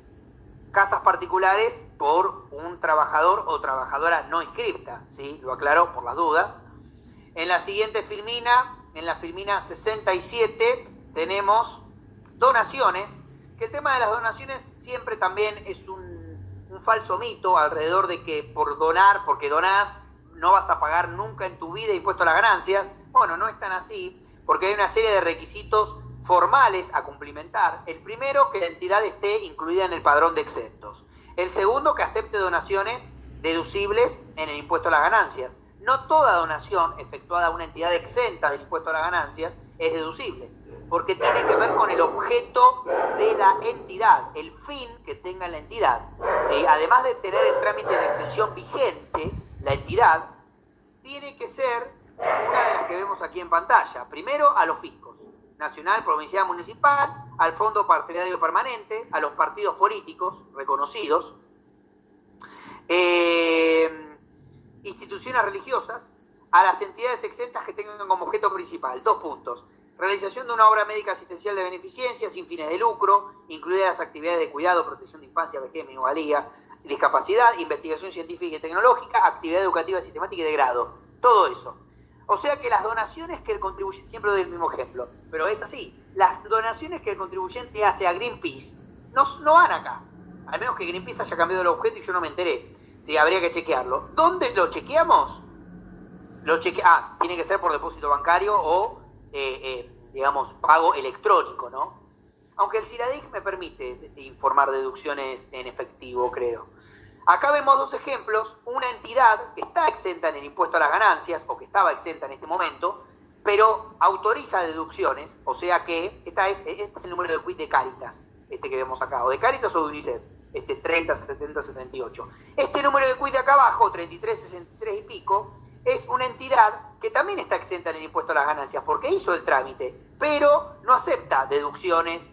casas particulares por un trabajador o trabajadora no inscripta, ¿sí? Lo aclaro por las dudas. En la siguiente filmina, en la filmina 67, tenemos donaciones, que el tema de las donaciones siempre también es un falso mito alrededor de que por donar, porque donás, no vas a pagar nunca en tu vida impuesto a las ganancias. Bueno, no es tan así, porque hay una serie de requisitos formales a cumplimentar. El primero, que la entidad esté incluida en el padrón de exentos. El segundo, que acepte donaciones deducibles en el impuesto a las ganancias. No toda donación efectuada a una entidad exenta del impuesto a las ganancias es deducible, porque tiene que ver con el objeto de la entidad, el fin que tenga la entidad, ¿sí? Además de tener el trámite de exención vigente, la entidad tiene que ser una de las que vemos aquí en pantalla. Primero, a los fiscos, nacional, provincial, municipal, al Fondo Partidario Permanente, a los partidos políticos reconocidos, instituciones religiosas, a las entidades exentas que tengan como objeto principal. 2 puntos. Realización de una obra médica asistencial de beneficencia sin fines de lucro, incluidas las actividades de cuidado, protección de infancia, vejez, minusvalía, discapacidad, investigación científica y tecnológica, actividad educativa sistemática y de grado. Todo eso. O sea que las donaciones que el contribuyente, siempre doy el mismo ejemplo, pero es así, las donaciones que el contribuyente hace a Greenpeace no van acá. Al menos que Greenpeace haya cambiado el objeto y yo no me enteré. Sí, habría que chequearlo. ¿Dónde lo chequeamos? Tiene que ser por depósito bancario o, digamos, pago electrónico, ¿no? Aunque el CIRADIC me permite informar deducciones en efectivo, creo. Acá vemos dos ejemplos. Una entidad que está exenta en el impuesto a las ganancias, o que estaba exenta en este momento, pero autoriza deducciones, o sea que este es el número de quit de Cáritas, este que vemos acá, o de Cáritas o de UNICEF, 30, 70, 78. Este número de quit de acá abajo, 33, 63 y pico, es una entidad que también está exenta en el impuesto a las ganancias, porque hizo el trámite, pero no acepta deducciones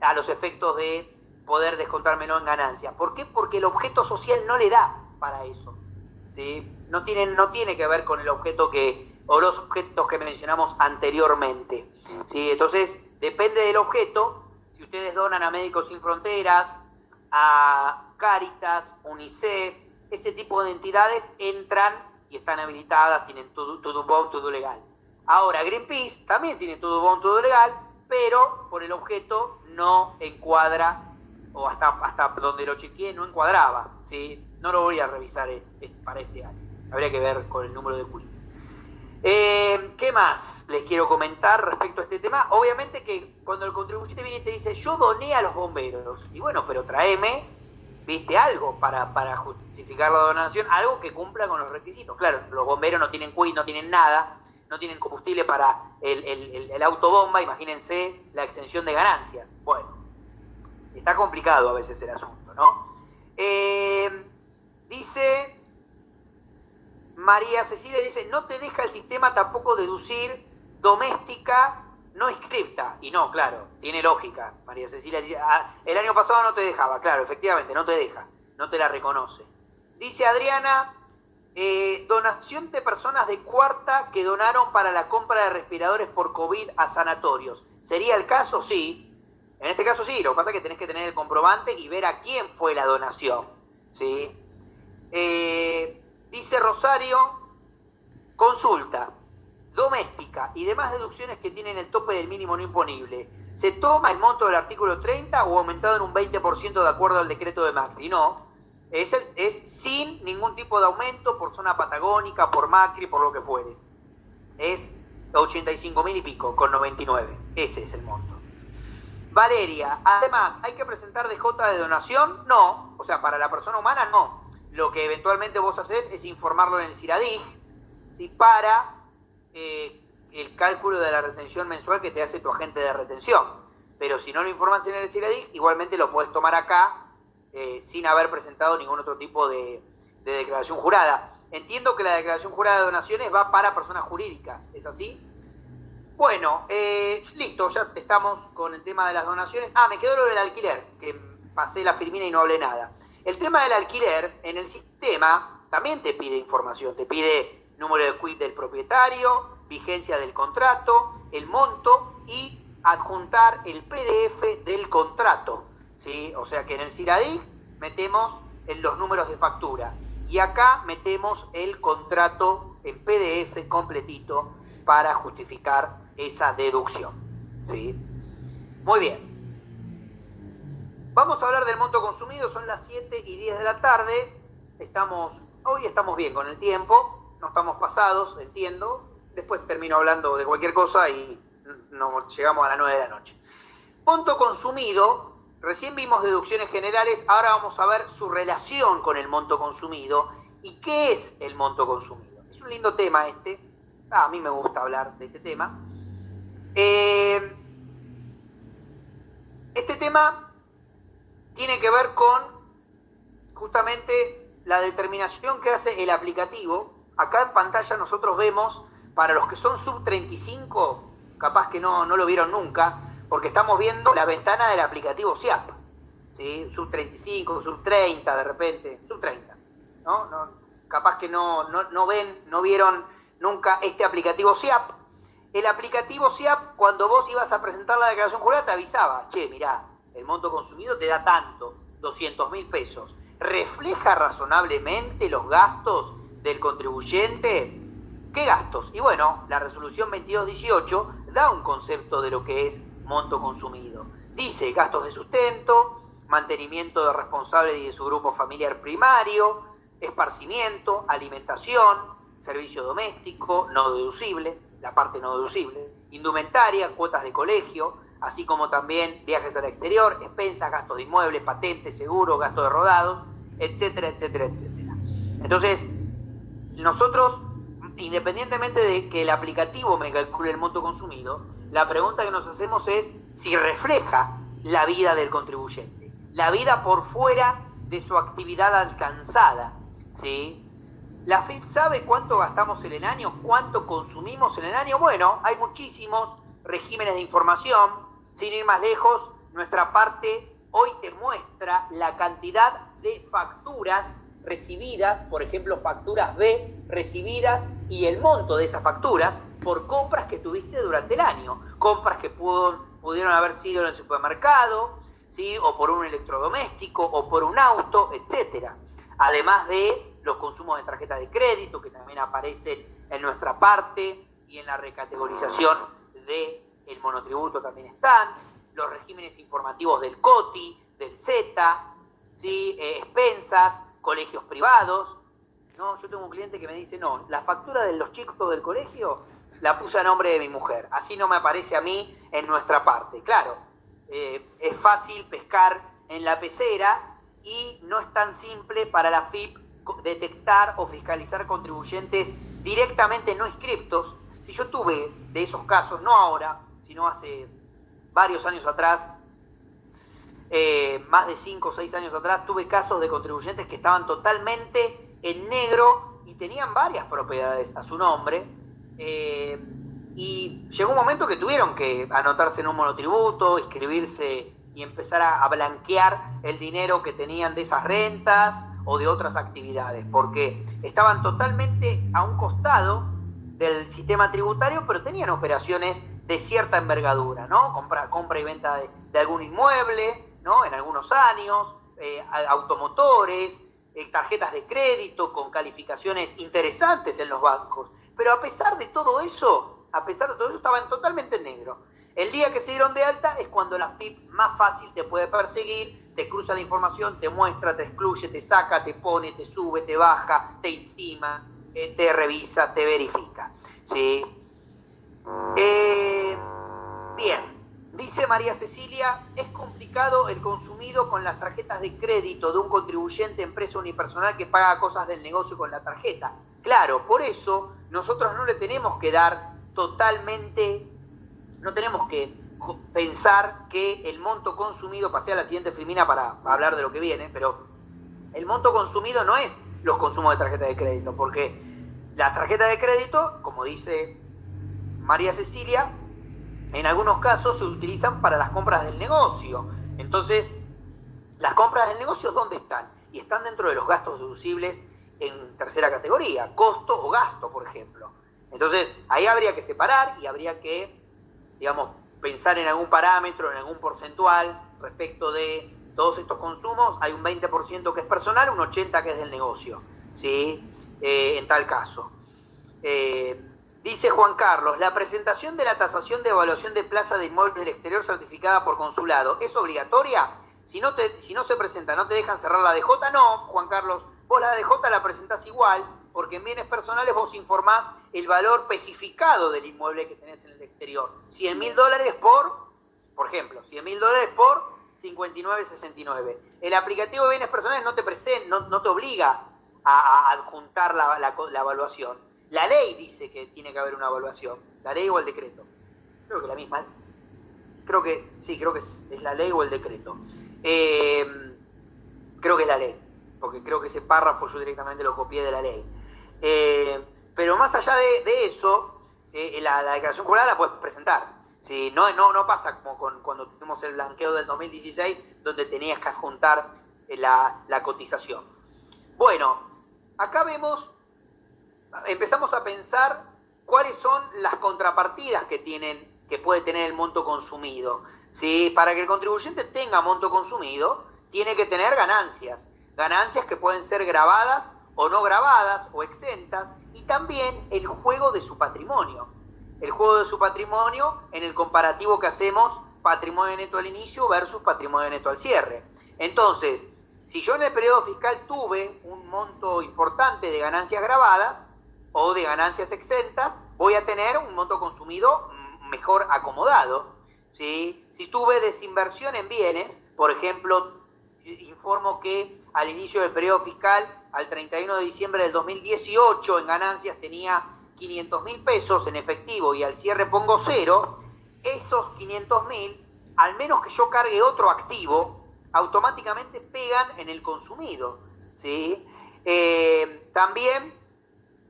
a los efectos de poder descontármelo en ganancias. ¿Por qué? Porque el objeto social no le da para eso, ¿sí? No tiene que ver con el objeto o los objetos que mencionamos anteriormente, ¿sí? Entonces, depende del objeto. Si ustedes donan a Médicos Sin Fronteras, a Cáritas, UNICEF, ese tipo de entidades entran y están habilitadas, tienen todo bon, todo legal. Ahora, Greenpeace también tiene todo bon, todo legal, pero por el objeto no encuadra, o hasta donde lo chequeé no encuadraba, ¿sí? No lo voy a revisar para este año. Habría que ver con el número de quit. ¿Qué más les quiero comentar respecto a este tema? Obviamente que cuando el contribuyente viene y te dice, yo doné a los bomberos, y bueno, pero tráeme, viste, algo para justificar la donación, algo que cumpla con los requisitos. Claro, los bomberos no tienen quit, no tienen nada, no tienen combustible para el autobomba, imagínense la exención de ganancias. Bueno, está complicado a veces el asunto, ¿no? Dice María Cecilia, dice, no te deja el sistema tampoco deducir doméstica no inscripta. Y no, claro, tiene lógica. María Cecilia dice, el año pasado no te dejaba, claro, efectivamente, no te deja, no te la reconoce. Dice Adriana, donación de personas de cuarta que donaron para la compra de respiradores por COVID a sanatorios. ¿Sería el caso? Sí. En este caso sí, lo que pasa es que tenés que tener el comprobante y ver a quién fue la donación, ¿sí? Dice Rosario, consulta, doméstica y demás deducciones que tienen el tope del mínimo no imponible, ¿se toma el monto del artículo 30 o aumentado en un 20% de acuerdo al decreto de Macri? No, es sin ningún tipo de aumento por zona patagónica, por Macri, por lo que fuere. Es 85.000 y pico, con 99. Ese es el monto. Valeria, además, ¿hay que presentar DJ de donación? No, o sea, para la persona humana no. Lo que eventualmente vos hacés es informarlo en el CIRADIG, ¿sí? Para el cálculo de la retención mensual que te hace tu agente de retención. Pero si no lo informas en el CIRADIG, igualmente lo podés tomar acá sin haber presentado ningún otro tipo de declaración jurada. Entiendo que la declaración jurada de donaciones va para personas jurídicas, ¿es así? Bueno, listo, ya estamos con el tema de las donaciones. Me quedó lo del alquiler, que pasé la firmina y no hablé nada. El tema del alquiler, en el sistema, también te pide información. Te pide número de quit del propietario, vigencia del contrato, el monto y adjuntar el PDF del contrato, ¿sí? O sea que en el CIRADIG metemos los números de factura y acá metemos el contrato en PDF completito para justificar esa deducción, ¿sí? Muy bien. Vamos a hablar del monto consumido, son las 7:10 de la tarde. Hoy estamos bien con el tiempo, no estamos pasados, entiendo. Después termino hablando de cualquier cosa y llegamos a las 9 de la noche. Monto consumido, recién vimos deducciones generales, ahora vamos a ver su relación con el monto consumido y qué es el monto consumido. Es un lindo tema este, a mí me gusta hablar de este tema. Este tema tiene que ver con justamente la determinación que hace el aplicativo. Acá en pantalla nosotros vemos, para los que son sub 35, capaz que no lo vieron nunca, porque estamos viendo la ventana del aplicativo SIAP, ¿sí? Sub 35, sub 30 de repente, sub 30, ¿no? Capaz que no vieron nunca este aplicativo SIAP. El aplicativo SIAP, cuando vos ibas a presentar la declaración jurada, te avisaba, che, mirá, el monto consumido te da tanto, 200.000 pesos. ¿refleja razonablemente los gastos del contribuyente? ¿Qué gastos? Y bueno, la resolución 2218 da un concepto de lo que es monto consumido. Dice gastos de sustento, mantenimiento de responsable y de su grupo familiar primario, esparcimiento, alimentación, servicio doméstico, no deducible, la parte no deducible, indumentaria, cuotas de colegio, así como también viajes al exterior, expensas, gastos de inmuebles, patentes, seguros, gastos de rodados, etcétera, etcétera, etcétera. Entonces, nosotros, independientemente de que el aplicativo me calcule el monto consumido, la pregunta que nos hacemos es si refleja la vida del contribuyente, la vida por fuera de su actividad alcanzada, ¿sí? ¿La FIP sabe cuánto gastamos en el año? ¿Cuánto consumimos en el año? Bueno, hay muchísimos regímenes de información. Sin ir más lejos, nuestra parte hoy te muestra la cantidad de facturas recibidas, por ejemplo, facturas B recibidas y el monto de esas facturas por compras que tuviste durante el año. Compras que pudieron haber sido en el supermercado, ¿sí? O por un electrodoméstico, o por un auto, etcétera. Además de los consumos de tarjetas de crédito, que también aparecen en nuestra parte, y en la recategorización del monotributo también están, los regímenes informativos del COTI, del Z, ¿sí? Expensas, colegios privados. No, yo tengo un cliente que me dice, no, la factura de los chicos del colegio la puse a nombre de mi mujer, así no me aparece a mí en nuestra parte. Claro, es fácil pescar en la pecera y no es tan simple para la FIP detectar o fiscalizar contribuyentes directamente no inscriptos. Si yo tuve de esos casos, no ahora, sino hace varios años atrás, más de 5 o 6 años atrás, tuve casos de contribuyentes que estaban totalmente en negro y tenían varias propiedades a su nombre, y llegó un momento que tuvieron que anotarse en un monotributo, inscribirse y empezar a blanquear el dinero que tenían de esas rentas o de otras actividades, porque estaban totalmente a un costado del sistema tributario, pero tenían operaciones de cierta envergadura, ¿no? Compra y venta de algún inmueble, ¿no? En algunos años, automotores, tarjetas de crédito con calificaciones interesantes en los bancos. Pero a pesar de todo eso, estaban totalmente en negro. El día que se dieron de alta es cuando la FIP más fácil te puede perseguir, te cruza la información, te muestra, te excluye, te saca, te pone, te sube, te baja, te intima, te revisa, te verifica. ¿Sí? Bien, dice María Cecilia, es complicado el consumido con las tarjetas de crédito de un contribuyente, empresa unipersonal que paga cosas del negocio con la tarjeta. Claro, por eso nosotros no le tenemos que dar totalmente, no tenemos que pensar que el monto consumido, pasé a la siguiente filmina para hablar de lo que viene, pero el monto consumido no es los consumos de tarjeta de crédito, porque las tarjetas de crédito, como dice María Cecilia, en algunos casos se utilizan para las compras del negocio. Entonces, las compras del negocio, ¿dónde están? Y están dentro de los gastos deducibles en tercera categoría, costo o gasto, por ejemplo. Entonces, ahí habría que separar y habría que, digamos, pensar en algún parámetro, en algún porcentual respecto de todos estos consumos. Hay un 20% que es personal, un 80% que es del negocio, ¿sí? En tal caso. Dice Juan Carlos, la presentación de la tasación de evaluación de plaza de inmuebles del exterior certificada por consulado, ¿es obligatoria? Si no se presenta, ¿no te dejan cerrar la DJ? No, Juan Carlos, vos la DJ la presentás igual, porque en bienes personales vos informás el valor especificado del inmueble que tenés en el exterior. $100.000 por ejemplo, $100.000 por 59.69. El aplicativo de bienes personales no te obliga a adjuntar la evaluación. La ley dice que tiene que haber una evaluación. La ley o el decreto. Creo que la misma. Creo que es la ley o el decreto. Creo que es la ley, porque creo que ese párrafo yo directamente lo copié de la ley. Pero más allá de eso, la declaración jurada la puedes presentar. ¿Sí? No pasa como cuando tuvimos el blanqueo del 2016, donde tenías que adjuntar la cotización. Bueno, acá empezamos a pensar cuáles son las contrapartidas que puede tener el monto consumido. ¿Sí? Para que el contribuyente tenga monto consumido, tiene que tener ganancias. ganancias que pueden ser grabadas o no grabadas o exentas, y también el juego de su patrimonio. El juego de su patrimonio en el comparativo que hacemos patrimonio neto al inicio versus patrimonio neto al cierre. Entonces, si yo en el periodo fiscal tuve un monto importante de ganancias grabadas o de ganancias exentas, voy a tener un monto consumido mejor acomodado, ¿sí? Si tuve desinversión en bienes, por ejemplo, informo que al inicio del periodo fiscal, al 31 de diciembre del 2018, en ganancias tenía 500.000 pesos en efectivo y al cierre pongo 0, esos 500.000, al menos que yo cargue otro activo, automáticamente pegan en el consumido, ¿sí? También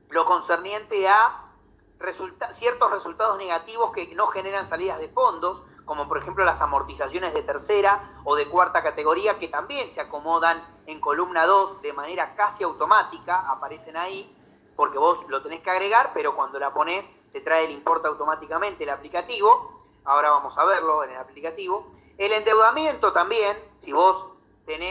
lo concerniente a ciertos resultados negativos que no generan salidas de fondos, como por ejemplo las amortizaciones de tercera o de cuarta categoría, que también se acomodan en columna 2 de manera casi automática, aparecen ahí, porque vos lo tenés que agregar, pero cuando la ponés te trae el importe automáticamente el aplicativo. Ahora vamos a verlo en el aplicativo. El endeudamiento también, si vos